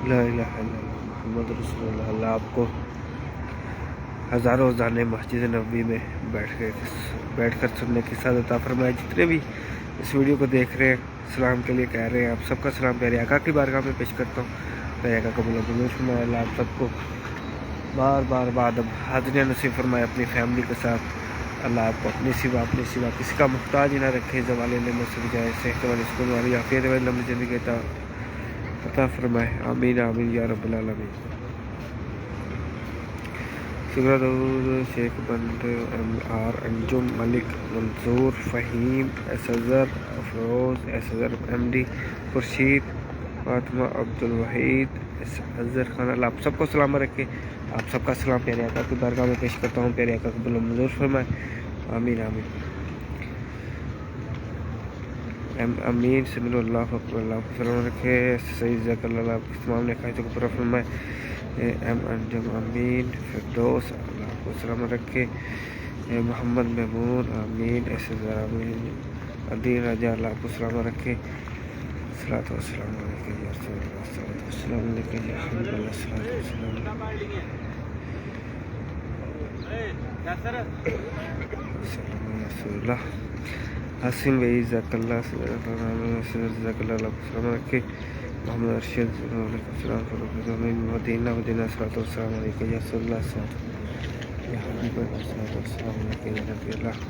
لا الہ الا اللہ محمد رسول اللہ۔ اللہ آپ کو ہزاروں ہزار مسجد نبوی میں بیٹھ کر سننے کی سعادت عطا فرمائے۔ جتنے بھی اس ویڈیو کو دیکھ رہے ہیں سلام کے لیے کہہ رہے ہیں، آپ سب کا سلام پیارے آقا کی بارگاہ میں پیش کرتا ہوں۔ پیارے آقا قبول فرمائے۔ اللہ آپ سب کو بار بار بعد اب حاضریاں نصیب فرمائے اپنی فیملی کے ساتھ۔ اللہ آپ کو اپنے سوا کسی کا محتاج ہی نہ رکھے۔ زوال نعمت سے بجائے صحت والی سکون والی عافیت والی لمبی زندگی عطا فرمائے۔ آمین آمین یا رب العالمین۔ شکر درود شیخ بند MR انجم ملک منظور فہیم اظہر افروز اظہر MD خورشید فاطمہ عبدالوحید اظہر خان۔ اللہ آپ سب کو سلام رکھے۔ آپ سب کا سلام پیارے آقا کی بارگاہ میں پیش کرتا ہوں۔ پیارے آقا قبول منظور فرمائے۔ آمین آمین۔ امین سمین اللہ اکبر۔ اللہ کو سلام رکھے۔ سید ذکر اللہ آپ کی تمام نخواہشوں کو پورا فرمائے۔ انجم امین فردوس اللہ کو سلام رکھے۔ محمد محمود آمین اظہر آمین عدین راجہ اللہ آپ کو سلام رکھے۔ صلاۃ والسلام علیکم یا رسول اللہ، صلاۃ والسلام علیکم یا حبیب اللہ، صلاۃ والسلام یا رسول اللہ۔ حسین بھائی ذاک اللہ ذاک اللہ آپ کو سلام رکھے۔ محمد ارشد علیکم السلام مدینہ مدینہ صلاۃ والسلام علیکم یا رسول اللہ، صلاۃ یا حبیب اللہ، صلاۃ والسلام علیکم یا نبی اللہ۔